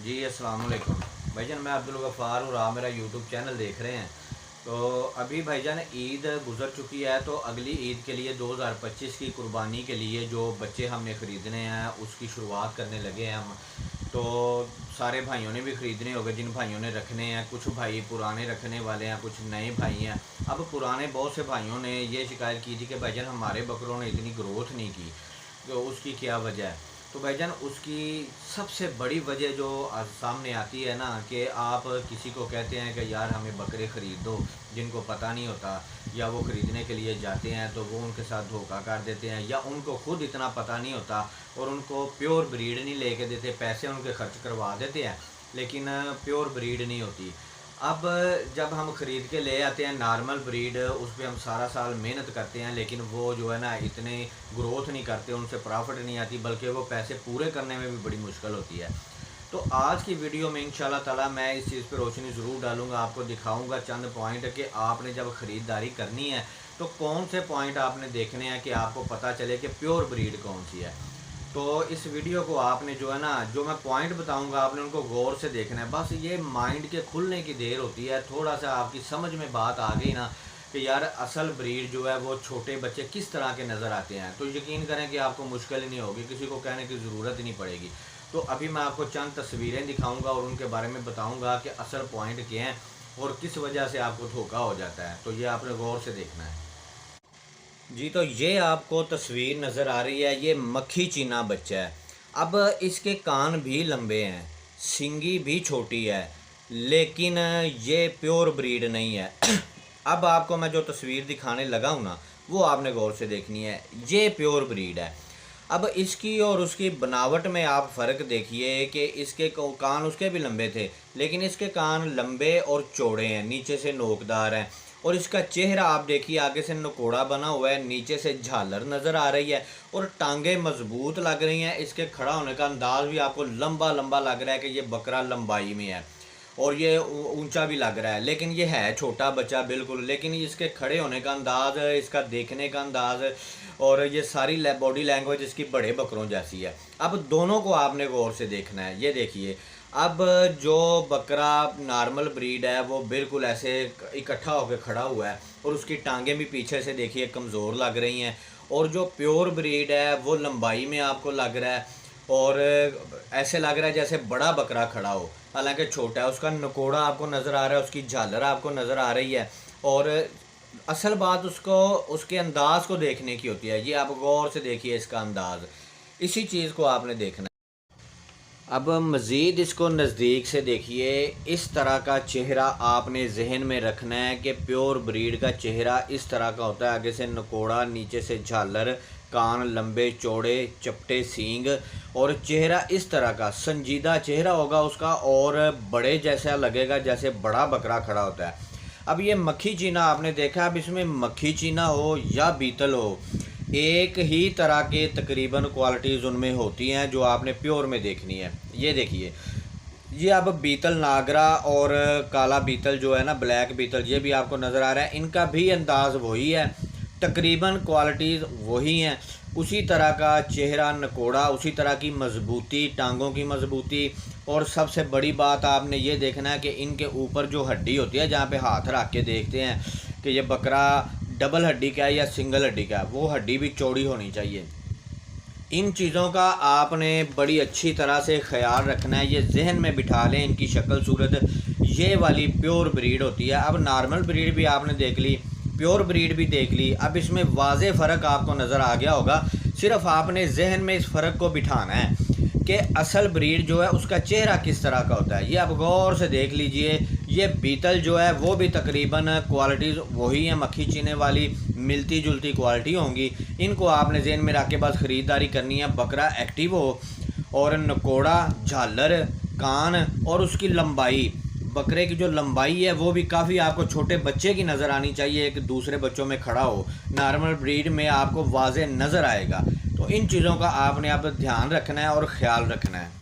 जी अस्सलाम वालेकुम भाईजान। मैं अब्दुल गफ़ार और आप मेरा यूट्यूब चैनल देख रहे हैं। तो अभी भाईजान ईद गुज़र चुकी है, तो अगली ईद के लिए 2025 की कुर्बानी के लिए जो बच्चे हमने ख़रीदने हैं उसकी शुरुआत करने लगे हैं हम। तो सारे भाइयों ने भी ख़रीदने होंगे जिन भाइयों ने रखने हैं। कुछ भाई पुराने रखने वाले हैं, कुछ नए भाई हैं। अब पुराने बहुत से भाइयों ने ये शिकायत की थी कि भाईजान हमारे बकरों ने इतनी ग्रोथ नहीं की, तो उसकी क्या वजह है। तो भाईजान उसकी सबसे बड़ी वजह जो सामने आती है ना, कि आप किसी को कहते हैं कि यार हमें बकरे ख़रीद दो, जिनको पता नहीं होता, या वो ख़रीदने के लिए जाते हैं तो वो उनके साथ धोखा कर देते हैं, या उनको खुद इतना पता नहीं होता और उनको प्योर ब्रीड नहीं लेके देते, पैसे उनके खर्च करवा देते हैं लेकिन प्योर ब्रीड नहीं होती। अब जब हम ख़रीद के ले आते हैं नॉर्मल ब्रीड, उस पर हम सारा साल मेहनत करते हैं लेकिन वो जो है ना इतने ग्रोथ नहीं करते, उनसे प्रॉफिट नहीं आती, बल्कि वो पैसे पूरे करने में भी बड़ी मुश्किल होती है। तो आज की वीडियो में इंशाल्लाह ताला मैं इस चीज़ पर रोशनी ज़रूर डालूंगा, आपको दिखाऊंगा चंद पॉइंट कि आपने जब ख़रीदारी करनी है तो कौन से पॉइंट आपने देखने हैं कि आपको पता चले कि प्योर ब्रीड कौन सी है। तो इस वीडियो को आपने जो है ना, जो मैं पॉइंट बताऊंगा आपने उनको गौर से देखना है। बस ये माइंड के खुलने की देर होती है, थोड़ा सा आपकी समझ में बात आ गई ना कि यार असल ब्रीड जो है वो छोटे बच्चे किस तरह के नज़र आते हैं, तो यकीन करें कि आपको मुश्किल ही नहीं होगी, किसी को कहने की ज़रूरत ही नहीं पड़ेगी। तो अभी मैं आपको चंद तस्वीरें दिखाऊँगा और उनके बारे में बताऊँगा कि असल पॉइंट क्या हैं और किस वजह से आपको धोखा हो जाता है। तो ये आपने गौर से देखना है जी। तो ये आपको तस्वीर नज़र आ रही है, ये मक्खी चीना बच्चा है। अब इसके कान भी लंबे हैं, सींगी भी छोटी है, लेकिन ये प्योर ब्रीड नहीं है। अब आपको मैं जो तस्वीर दिखाने लगा हूँ ना, वो आपने गौर से देखनी है, ये प्योर ब्रीड है। अब इसकी और उसकी बनावट में आप फ़र्क देखिए कि इसके कान उसके भी लंबे थे, लेकिन इसके कान लंबे और चौड़े हैं, नीचे से नोकदार हैं। और इसका चेहरा आप देखिए, आगे से नकोड़ा बना हुआ है, नीचे से झालर नज़र आ रही है और टांगें मजबूत लग रही हैं। इसके खड़ा होने का अंदाज़ भी आपको लंबा लंबा लग रहा है कि ये बकरा लंबाई में है, और ये ऊंचा भी लग रहा है, लेकिन ये है छोटा बच्चा बिल्कुल। लेकिन इसके खड़े होने का अंदाज़, इसका देखने का अंदाज़ और ये सारी बॉडी लैंग्वेज इसकी बड़े बकरों जैसी है। अब दोनों को आपने गौर से देखना है। ये देखिए, अब जो बकरा नॉर्मल ब्रीड है वो बिल्कुल ऐसे इकट्ठा होकर खड़ा हुआ है और उसकी टांगें भी पीछे से देखिए कमज़ोर लग रही हैं, और जो प्योर ब्रीड है वो लंबाई में आपको लग रहा है और ऐसे लग रहा है जैसे बड़ा बकरा खड़ा हो, हालांकि छोटा है। उसका नकोड़ा आपको नज़र आ रहा है, उसकी झालर आपको नज़र आ रही है, और असल बात उसको उसके अंदाज़ को देखने की होती है। ये आप गौर से देखिए इसका अंदाज़, इसी चीज़ को आपने देखना है। अब मज़ीद इसको नज़दीक से देखिए, इस तरह का चेहरा आपने जहन में रखना है कि प्योर ब्रीड का चेहरा इस तरह का होता है, आगे से नकोड़ा, नीचे से झालर, कान लंबे चौड़े, चपटे सींग, और चेहरा इस तरह का संजीदा चेहरा होगा उसका, और बड़े जैसा लगेगा जैसे बड़ा बकरा खड़ा होता है। अब ये मक्खी चीना आपने देखा, अब इसमें मक्खी चीना हो या बीतल हो, एक ही तरह के तकरीबन क्वालिटीज़ उनमें होती हैं जो आपने प्योर में देखनी है। ये देखिए, ये अब बीतल नागरा और काला बीतल जो है ना, ब्लैक बीतल, ये भी आपको नज़र आ रहा है, इनका भी अंदाज़ वही है, तकरीबन क्वालिटीज़ वही हैं। उसी तरह का चेहरा, नकोड़ा, उसी तरह की मजबूती, टांगों की मजबूती, और सबसे बड़ी बात आपने ये देखना है कि इनके ऊपर जो हड्डी होती है, जहाँ पे हाथ रख के देखते हैं कि ये बकरा डबल हड्डी का है या सिंगल हड्डी का है, वो हड्डी भी चौड़ी होनी चाहिए। इन चीज़ों का आपने बड़ी अच्छी तरह से ख्याल रखना है, ये जहन में बिठा लें। इनकी शक्ल सूरत ये वाली प्योर ब्रीड होती है। अब नॉर्मल ब्रीड भी आपने देख ली, प्योर ब्रीड भी देख ली, अब इसमें वाज़े फ़र्क आपको नज़र आ गया होगा। सिर्फ आपने जहन में इस फ़र्क को बिठाना है कि असल ब्रीड जो है उसका चेहरा किस तरह का होता है। ये आप गौर से देख लीजिए, ये बीतल जो है वो भी तकरीबन क्वालिटीज़ वही है, मक्खी चीने वाली मिलती जुलती क्वालिटी होंगी। इनको आपने जहन में रख के बस ख़रीदारी करनी है। बकरा एक्टिव हो, और नकोड़ा, झालर, कान और उसकी लंबाई, बकरे की जो लंबाई है वो भी काफ़ी आपको छोटे बच्चे की नज़र आनी चाहिए, एक दूसरे बच्चों में खड़ा हो। नॉर्मल ब्रीड में आपको वाज़े नज़र आएगा। तो इन चीज़ों का आपने अब ध्यान रखना है और ख़्याल रखना है।